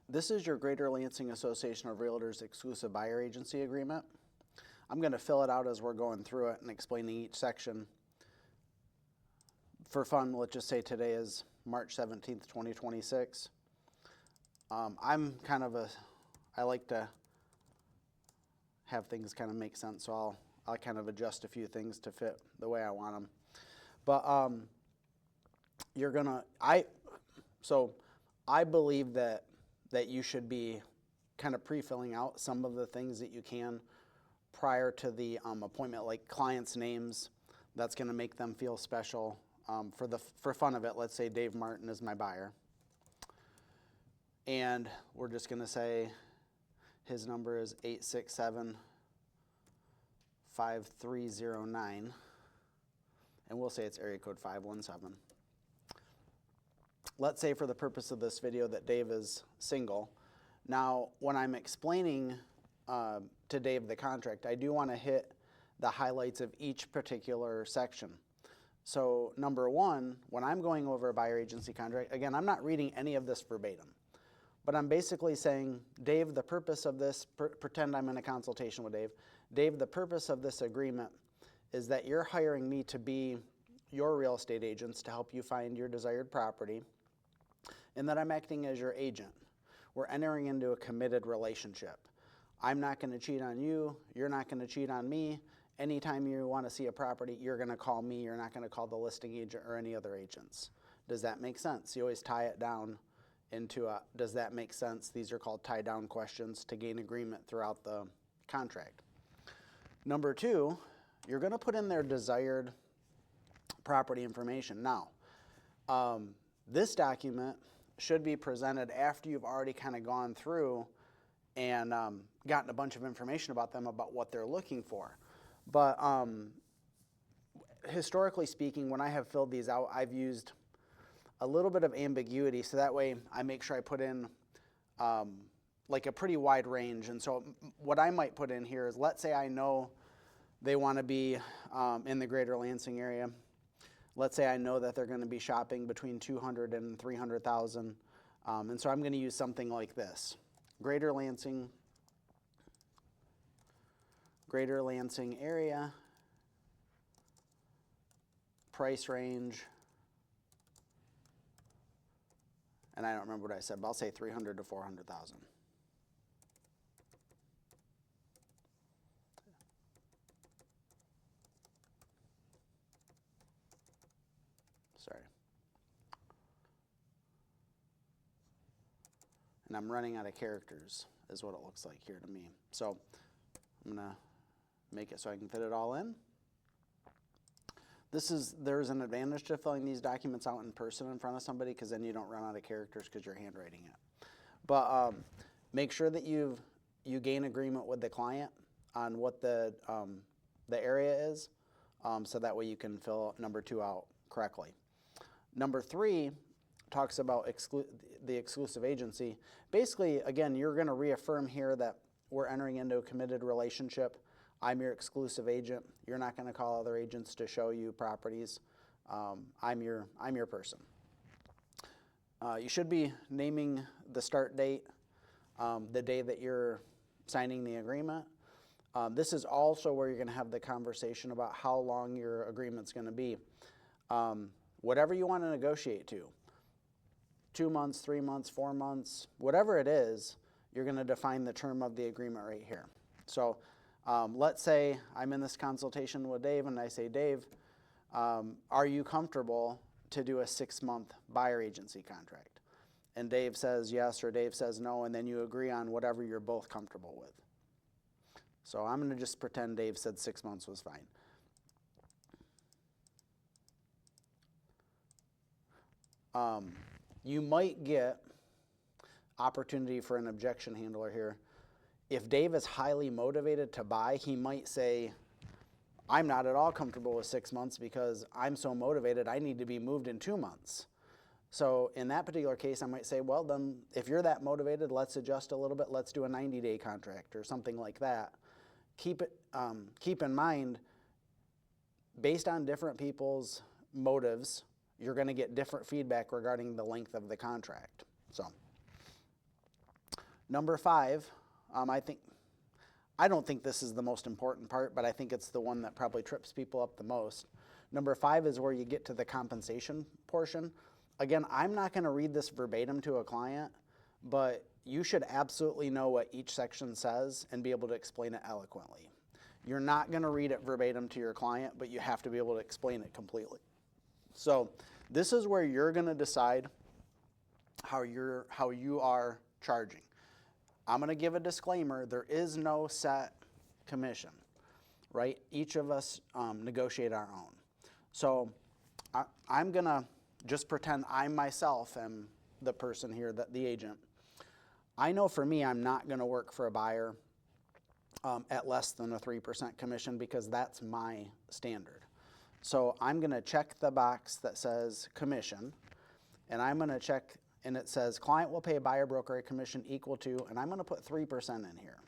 This is your Greater Lansing Association of Realtors exclusive buyer agency agreement. I'm going to fill it out as we're going through it and explaining each section. For fun, let's just say today is March 17th, 2026. I like to have things kind of make sense, so I'll kind of adjust a few things to fit the way I want them. But I believe that you should be kind of pre-filling out some of the things that you can prior to the appointment, like clients' names. That's going to make them feel special. For fun of it, let's say Dave Martin is my buyer. And we're just going to say his number is 867-5309. And we'll say it's area code 517. Let's say for the purpose of this video that Dave is single. Now, when I'm explaining to Dave the contract, I do want to hit the highlights of each particular section. So number one, when I'm going over a buyer agency contract, again, I'm not reading any of this verbatim, but I'm basically saying, Dave, the purpose of this, pretend I'm in a consultation with Dave. Dave, the purpose of this agreement is that you're hiring me to be your real estate agents to help you find your desired property, and that I'm acting as your agent. We're entering into a committed relationship. I'm not going to cheat on you. You're not going to cheat on me. Anytime you want to see a property, you're going to call me. You're not going to call the listing agent or any other agents. Does that make sense? You always tie it down into a, does that make sense? These are called tie-down questions to gain agreement throughout the contract. Number two, you're going to put in their desired property information. Now, this document should be presented after you've already kind of gone through and gotten a bunch of information about them, about what they're looking for. But historically speaking, when I have filled these out, I've used a little bit of ambiguity, so that way I make sure I put in like a pretty wide range. And so what I might put in here is, let's say I know they want to be in the Greater Lansing area. Let's say I know that they're going to be shopping between 200 and 300,000, and so I'm going to use something like this: Greater Lansing area, price range, and I don't remember what I said, but I'll say 300 to 400,000. Sorry. And I'm running out of characters, is what it looks like here to me. So I'm going to make it so I can fit it all in. There's an advantage to filling these documents out in person in front of somebody, because then you don't run out of characters because you're handwriting it. But make sure that you gain agreement with the client on what the area is, so that way you can fill number two out correctly. Number three talks about the exclusive agency. Basically, again, you're going to reaffirm here that we're entering into a committed relationship. I'm your exclusive agent. You're not going to call other agents to show you properties. I'm your person. You should be naming the start date, the day that you're signing the agreement. This is also where you're going to have the conversation about how long your agreement's going to be. Whatever you want to negotiate to, 2 months, 3 months, 4 months, whatever it is, you're going to define the term of the agreement right here. So let's say I'm in this consultation with Dave, and I say, Dave, are you comfortable to do a 6-month buyer agency contract? And Dave says yes, or Dave says no, and then you agree on whatever you're both comfortable with. So I'm going to just pretend Dave said 6 months was fine. You might get opportunity for an objection handler here. If Dave is highly motivated to buy, he might say, I'm not at all comfortable with 6 months because I'm so motivated, I need to be moved in 2 months. So in that particular case, I might say, well, then if you're that motivated, let's adjust a little bit. Let's do a 90-day contract or something like that. Keep in mind, based on different people's motives, you're going to get different feedback regarding the length of the contract. So Number 5, I don't think this is the most important part, but I think it's the one that probably trips people up the most. Number 5 is where you get to the compensation portion. Again, I'm not going to read this verbatim to a client, but you should absolutely know what each section says and be able to explain it eloquently. You're not going to read it verbatim to your client, but you have to be able to explain it completely. So this is where you're going to decide how you are charging. I'm going to give a disclaimer. There is no set commission, right? Each of us negotiate our own. So I'm going to just pretend I myself am the person here, the agent. I know for me, I'm not going to work for a buyer at less than a 3% commission because that's my standard. So I'm going to check the box that says commission, and I'm going to check, and it says client will pay buyer broker a commission equal to, and I'm going to put 3% in here.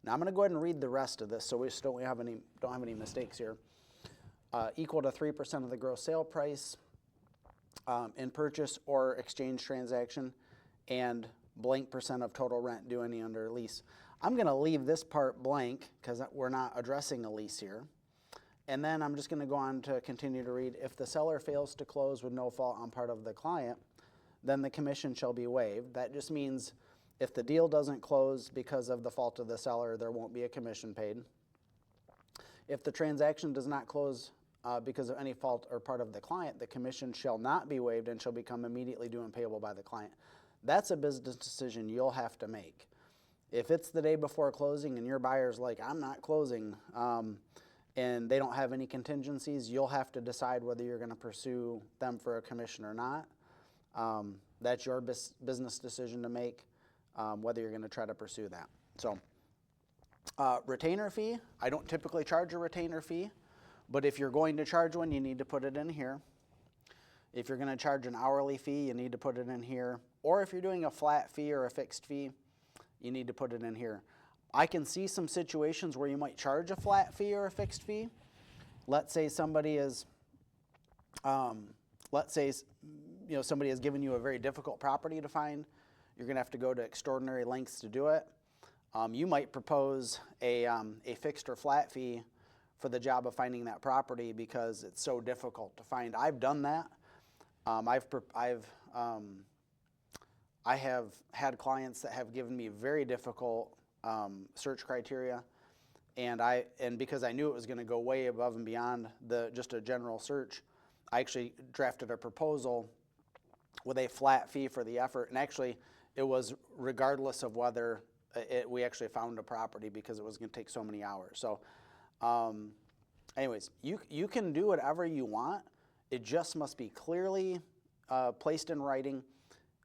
Now I'm going to go ahead and read the rest of this so we don't have any mistakes here. Equal to 3% of the gross sale price in purchase or exchange transaction, and blank percent of total rent due any under lease. I'm going to leave this part blank because we're not addressing a lease here. And then I'm just going to go on to continue to read. If the seller fails to close with no fault on part of the client, then the commission shall be waived. That just means if the deal doesn't close because of the fault of the seller, there won't be a commission paid. If the transaction does not close because of any fault or part of the client, the commission shall not be waived and shall become immediately due and payable by the client. That's a business decision you'll have to make. If it's the day before closing and your buyer's like, I'm not closing, and they don't have any contingencies, you'll have to decide whether you're going to pursue them for a commission or not. That's your business decision to make, whether you're going to try to pursue that. So, retainer fee, I don't typically charge a retainer fee, but if you're going to charge one, you need to put it in here. If you're going to charge an hourly fee, you need to put it in here. Or if you're doing a flat fee or a fixed fee, you need to put it in here. I can see some situations where you might charge a flat fee or a fixed fee. Let's say somebody is, somebody has given you a very difficult property to find. You're going to have to go to extraordinary lengths to do it. You might propose a fixed or flat fee for the job of finding that property because it's so difficult to find. I've done that. I have had clients that have given me very difficult search criteria, and because I knew it was going to go way above and beyond just a general search, I actually drafted a proposal with a flat fee for the effort, and actually it was regardless of whether we actually found a property because it was going to take so many hours. So anyways, you can do whatever you want. It just must be clearly placed in writing,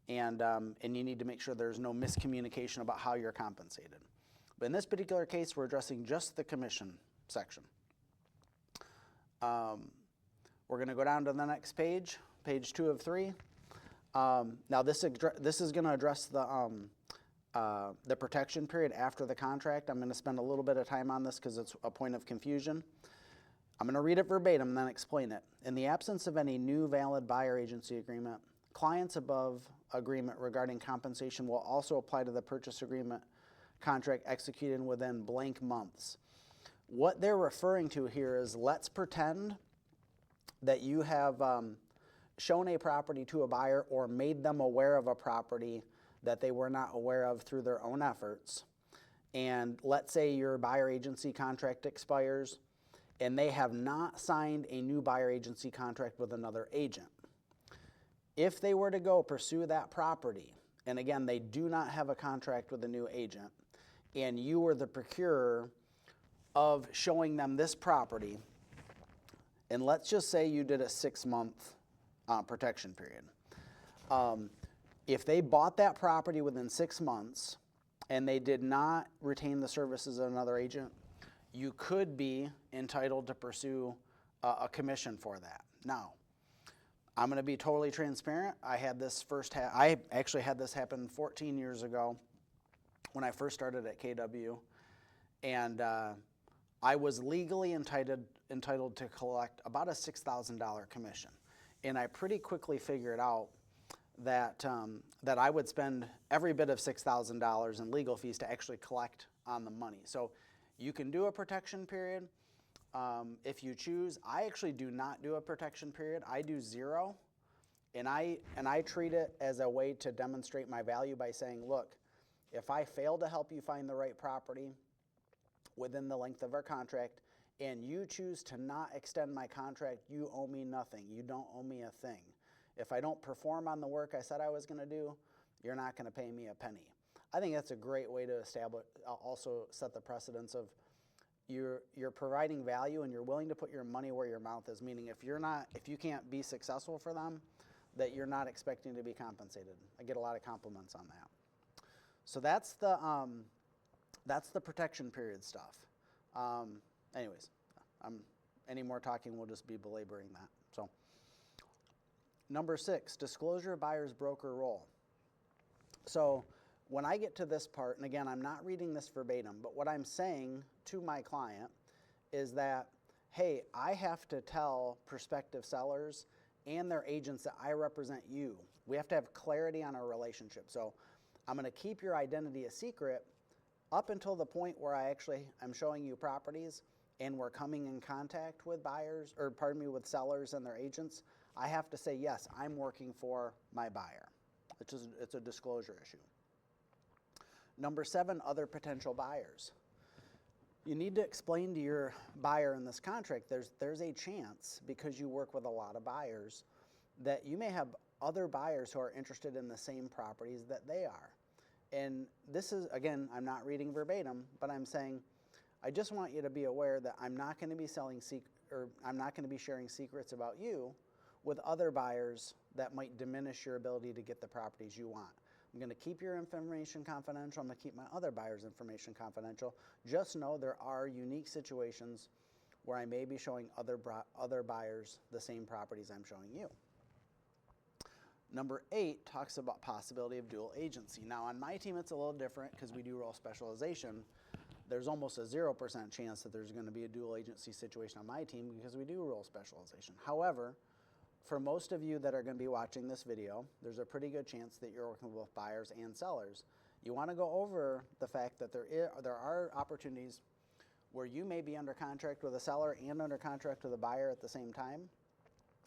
and you need to make sure there's no miscommunication about how you're compensated. But in this particular case, we're addressing just the commission section. We're going to go down to the next page, page 2 of 3. Now this is going to address the protection period after the contract. I'm going to spend a little bit of time on this because it's a point of confusion. I'm going to read it verbatim and then explain it. In the absence of any new valid buyer agency agreement, clients above agreement regarding compensation will also apply to the purchase agreement contract executed within blank months. What they're referring to here is, let's pretend that you have shown a property to a buyer or made them aware of a property that they were not aware of through their own efforts. And let's say your buyer agency contract expires and they have not signed a new buyer agency contract with another agent. If they were to go pursue that property, and again, they do not have a contract with a new agent, and you were the procurer of showing them this property, and let's just say you did a 6-month protection period. If they bought that property within 6 months and they did not retain the services of another agent, you could be entitled to pursue a commission for that. Now, I'm going to be totally transparent. I actually had this happen 14 years ago when I first started at KW, and I was legally entitled to collect about a $6,000 commission. And I pretty quickly figured out that I would spend every bit of $6,000 in legal fees to actually collect on the money. So you can do a protection period if you choose. I actually do not do a protection period. I do 0, and I treat it as a way to demonstrate my value by saying, look, if I fail to help you find the right property within the length of our contract, and you choose to not extend my contract, you owe me nothing. You don't owe me a thing. If I don't perform on the work I said I was going to do, you're not going to pay me a penny. I think that's a great way to establish, also set the precedence of you're providing value and you're willing to put your money where your mouth is, meaning if you can't be successful for them, that you're not expecting to be compensated. I get a lot of compliments on that. So that's the protection period stuff. Anyways, any more talking will just be belaboring that. So, number 6, disclosure of buyer's broker role. So when I get to this part, and again, I'm not reading this verbatim, but what I'm saying to my client is that, hey, I have to tell prospective sellers and their agents that I represent you. We have to have clarity on our relationship. So I'm going to keep your identity a secret up until the point where I'm showing you properties and we're coming in contact with buyers, or pardon me, with sellers and their agents. I have to say, yes, I'm working for my buyer. It's a disclosure issue. Number 7, other potential buyers. You need to explain to your buyer in this contract, there's a chance, because you work with a lot of buyers, that you may have other buyers who are interested in the same properties that they are. And this is, again, I'm not reading verbatim, but I'm saying, I just want you to be aware that I'm not going to be I'm not going to be sharing secrets about you with other buyers that might diminish your ability to get the properties you want. I'm going to keep your information confidential. I'm going to keep my other buyers' information confidential. Just know there are unique situations where I may be showing other buyers the same properties I'm showing you. Number 8 talks about possibility of dual agency. Now on my team it's a little different because we do role specialization. There's almost a 0% chance that there's going to be a dual agency situation on my team because we do role specialization. However, for most of you that are going to be watching this video, there's a pretty good chance that you're working with both buyers and sellers. You want to go over the fact that there are opportunities where you may be under contract with a seller and under contract with a buyer at the same time,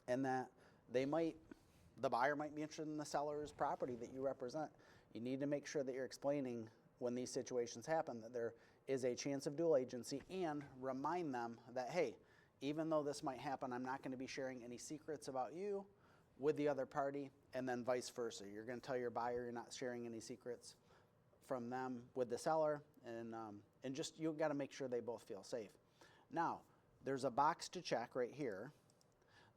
and that the buyer might be interested in the seller's property that you represent. You need to make sure that you're explaining when these situations happen that there is a chance of dual agency, and remind them that, hey, even though this might happen, I'm not going to be sharing any secrets about you with the other party, and then vice versa. You're going to tell your buyer you're not sharing any secrets from them with the seller, and just you've got to make sure they both feel safe. Now, there's a box to check right here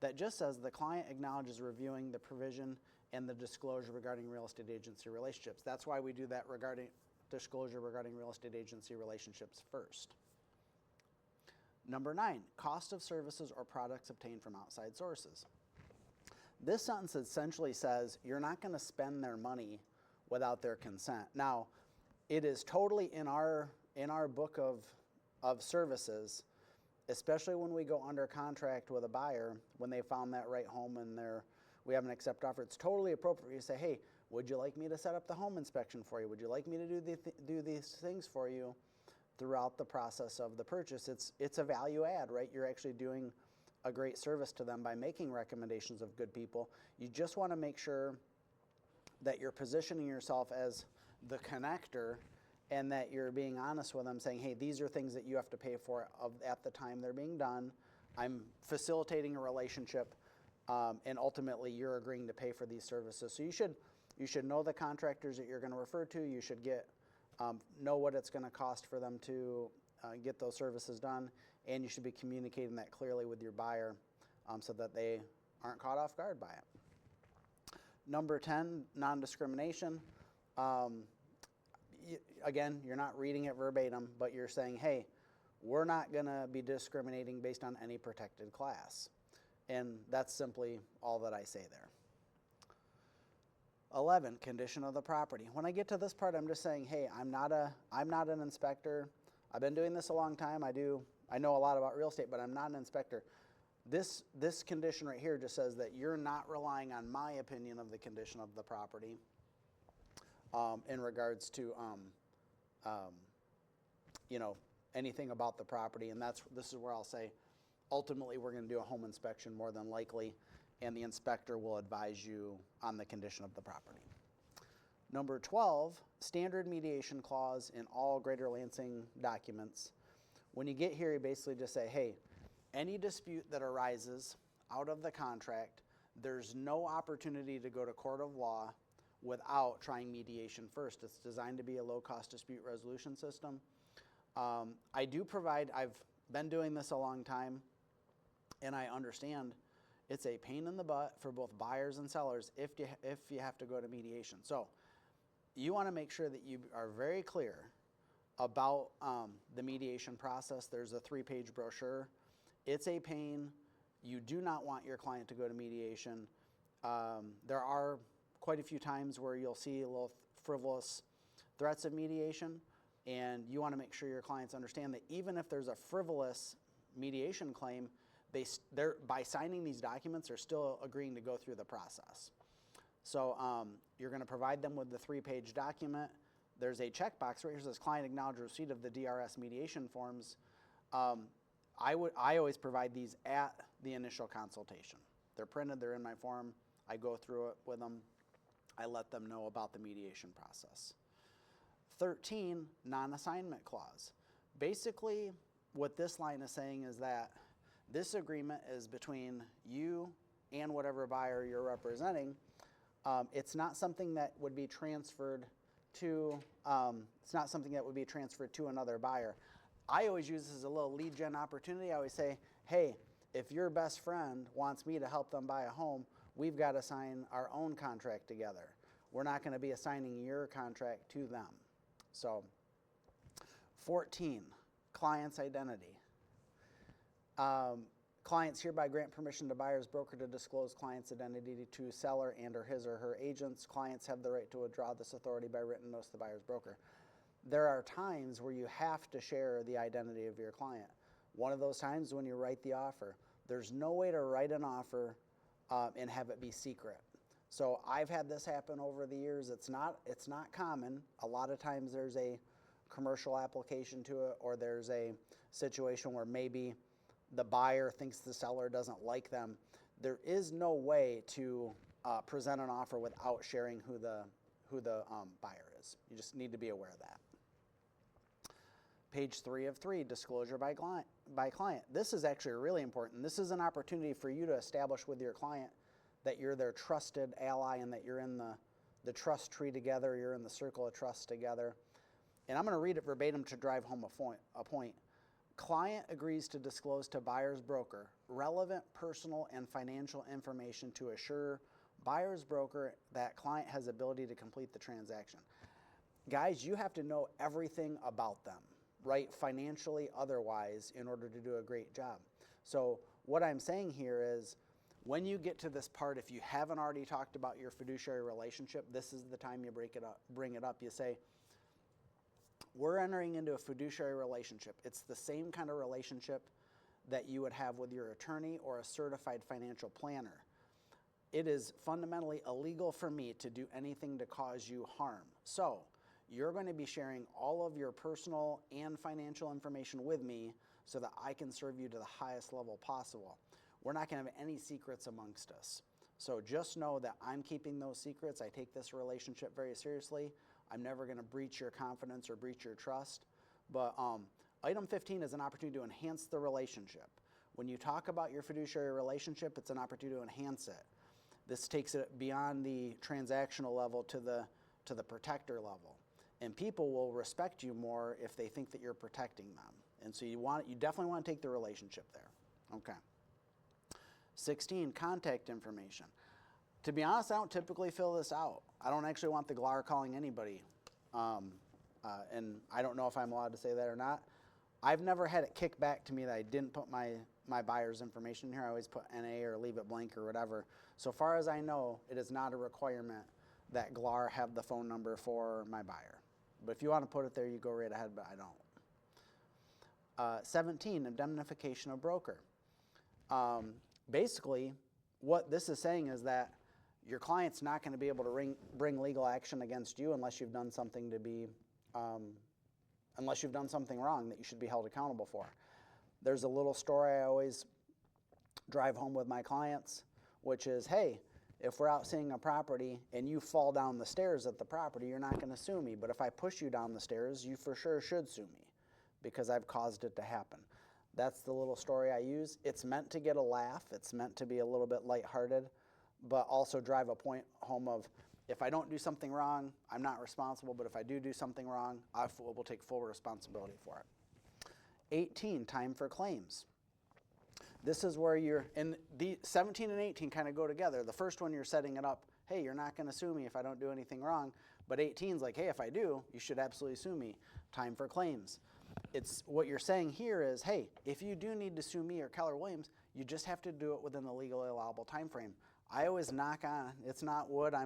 that just says the client acknowledges reviewing the provision and the disclosure regarding real estate agency relationships. That's why we do that disclosure regarding real estate agency relationships first. Number 9, cost of services or products obtained from outside sources. This sentence essentially says you're not going to spend their money without their consent. Now, it is totally in our book of services, especially when we go under contract with a buyer, when they found that right home and we have an accept offer, it's totally appropriate to say, hey, would you like me to set up the home inspection for you? Would you like me to do these things for you throughout the process of the purchase? It's a value add, right? You're actually doing a great service to them by making recommendations of good people. You just want to make sure that you're positioning yourself as the connector, and that you're being honest with them, saying, hey, these are things that you have to pay for at the time they're being done. I'm facilitating a relationship, and ultimately you're agreeing to pay for these services. So you should know the contractors that you're going to refer to. You should know what it's going to cost for them to get those services done, and you should be communicating that clearly with your buyer so that they aren't caught off guard by it. Number 10, non-discrimination. Again, you're not reading it verbatim, but you're saying, hey, we're not going to be discriminating based on any protected class. And that's simply all that I say there. 11, condition of the property. When I get to this part, I'm just saying, hey, I'm not an inspector. I've been doing this a long time. I know a lot about real estate, but I'm not an inspector. This condition right here just says that you're not relying on my opinion of the condition of the property in regards to anything about the property, and this is where I'll say ultimately we're going to do a home inspection more than likely, and the inspector will advise you on the condition of the property. Number 12, standard mediation clause in all Greater Lansing documents. When you get here, you basically just say, hey, any dispute that arises out of the contract, there's no opportunity to go to court of law without trying mediation first. It's designed to be a low-cost dispute resolution system. I do provide, I've been doing this a long time, and I understand it's a pain in the butt for both buyers and sellers if you have to go to mediation. So you want to make sure that you are very clear about the mediation process. There's a 3-page brochure. It's a pain. You do not want your client to go to mediation. There are quite a few times where you'll see a little frivolous threats of mediation, and you want to make sure your clients understand that even if there's a frivolous mediation claim, by signing these documents, they're still agreeing to go through the process. So you're going to provide them with the 3-page document. There's a checkbox right here that says client acknowledge receipt of the DRS mediation forms. I always provide these at the initial consultation. They're printed, they're in my form. I go through it with them. I let them know about the mediation process. 13, non-assignment clause. Basically, what this line is saying is that this agreement is between you and whatever buyer you're representing. It's not something that would be transferred to, another buyer. I always use this as a little lead gen opportunity. I always say, hey, if your best friend wants me to help them buy a home, we've got to sign our own contract together. We're not going to be assigning your contract to them. So 14, client's identity. Clients hereby grant permission to buyer's broker to disclose client's identity to seller and or his or her agents. Clients have the right to withdraw this authority by written notice to the buyer's broker. There are times where you have to share the identity of your client. One of those times when you write the offer. There's no way to write an offer and have it be secret. So I've had this happen over the years. It's not common. A lot of times there's a commercial application to it, or there's a situation where maybe the buyer thinks the seller doesn't like them. There is no way to present an offer without sharing who the buyer is. You just need to be aware of that. Page 3 of 3, disclosure by client. This is actually really important. This is an opportunity for you to establish with your client that you're their trusted ally and that you're in the trust tree together, you're in the circle of trust together. And I'm going to read it verbatim to drive home a point. Client agrees to disclose to buyer's broker relevant personal and financial information to assure buyer's broker that client has ability to complete the transaction. Guys, you have to know everything about them, right? Financially, otherwise, in order to do a great job. So what I'm saying here is, when you get to this part, if you haven't already talked about your fiduciary relationship, this is the time you bring it up. You say, we're entering into a fiduciary relationship. It's the same kind of relationship that you would have with your attorney or a certified financial planner. It is fundamentally illegal for me to do anything to cause you harm. So you're going to be sharing all of your personal and financial information with me so that I can serve you to the highest level possible. We're not going to have any secrets amongst us. So just know that I'm keeping those secrets. I take this relationship very seriously. I'm never going to breach your confidence or breach your trust. But item 15 is an opportunity to enhance the relationship. When you talk about your fiduciary relationship, it's an opportunity to enhance it. This takes it beyond the transactional level to the protector level. And people will respect you more if they think that you're protecting them. And so you definitely want to take the relationship there. Okay. 16, contact information. To be honest, I don't typically fill this out. I don't actually want the GLAR calling anybody. And I don't know if I'm allowed to say that or not. I've never had it kicked back to me that I didn't put my buyer's information here. I always put NA or leave it blank or whatever. So far as I know, it is not a requirement that GLAR have the phone number for my buyer. But if you want to put it there, you go right ahead, but I don't. 17, indemnification of broker. Basically, what this is saying is that your client's not going to be able to bring legal action against you unless you've done something unless you've done something wrong that you should be held accountable for. There's a little story I always drive home with my clients, which is, hey, if we're out seeing a property and you fall down the stairs at the property, you're not going to sue me. But if I push you down the stairs, you for sure should sue me because I've caused it to happen. That's the little story I use. It's meant to get a laugh. It's meant to be a little bit lighthearted, but also drive a point home of, if I don't do something wrong, I'm not responsible, but if I do something wrong, I will take full responsibility for it. 18, time for claims. This is where the 17 and 18 kind of go together. The first one, you're setting it up, hey, you're not going to sue me if I don't do anything wrong, but 18 is like, hey, if I do, you should absolutely sue me. Time for claims. It's what you're saying here is, hey, if you do need to sue me or Keller Williams, you just have to do it within the legally allowable time frame. I always knock on, it's not wood, I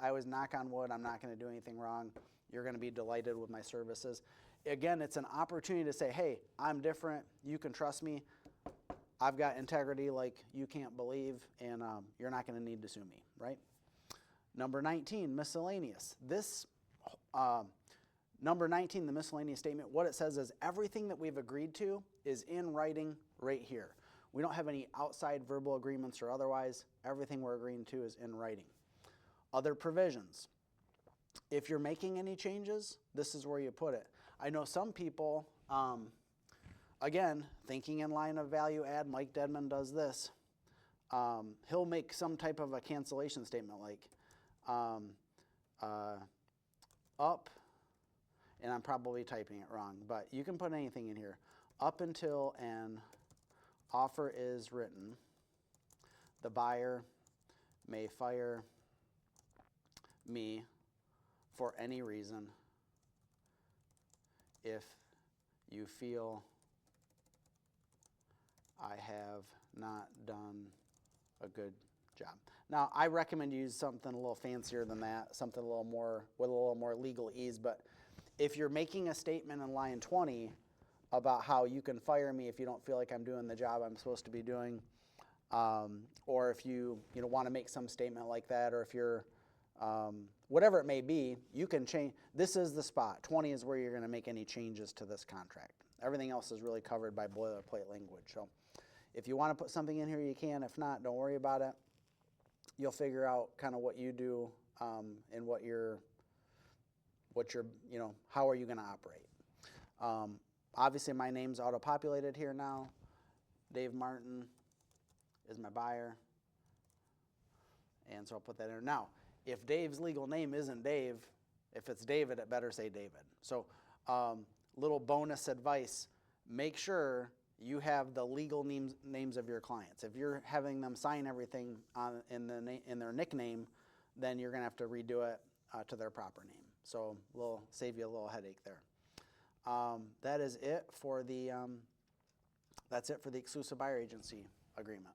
always knock on wood, I'm not going to do anything wrong. You're going to be delighted with my services. Again, it's an opportunity to say, hey, I'm different, you can trust me, I've got integrity like you can't believe, and you're not going to need to sue me, right? Number 19, miscellaneous. This, number 19, the miscellaneous statement, what it says is everything that we've agreed to is in writing right here. We don't have any outside verbal agreements or otherwise. Everything we're agreeing to is in writing. Other provisions. If you're making any changes, this is where you put it. I know some people, again, thinking in line of value add, Mike Dedman does this. He'll make some type of a cancellation statement like up, and I'm probably typing it wrong, but you can put anything in here. Up until an offer is written, the buyer may fire me for any reason if you feel I have not done a good job. Now, I recommend you use something a little fancier than that, something a little more, with a little more legal ease, but if you're making a statement in line 20 about how you can fire me if you don't feel like I'm doing the job I'm supposed to be doing, or if you want to make some statement like that, or if you're, whatever it may be, you can change. This is the spot. 20 is where you're going to make any changes to this contract. Everything else is really covered by boilerplate language. So if you want to put something in here, you can. If not, don't worry about it. You'll figure out kind of what you do and what you're, how are you going to operate. Obviously, my name's auto-populated here now. Dave Martin is my buyer. And so I'll put that in there. Now, if Dave's legal name isn't Dave, if it's David, it better say David. So little bonus advice, make sure you have the legal names of your clients. If you're having them sign everything in their nickname, then you're going to have to redo it to their proper name. So we'll save you a little headache there. That is it for the exclusive buyer agency agreement.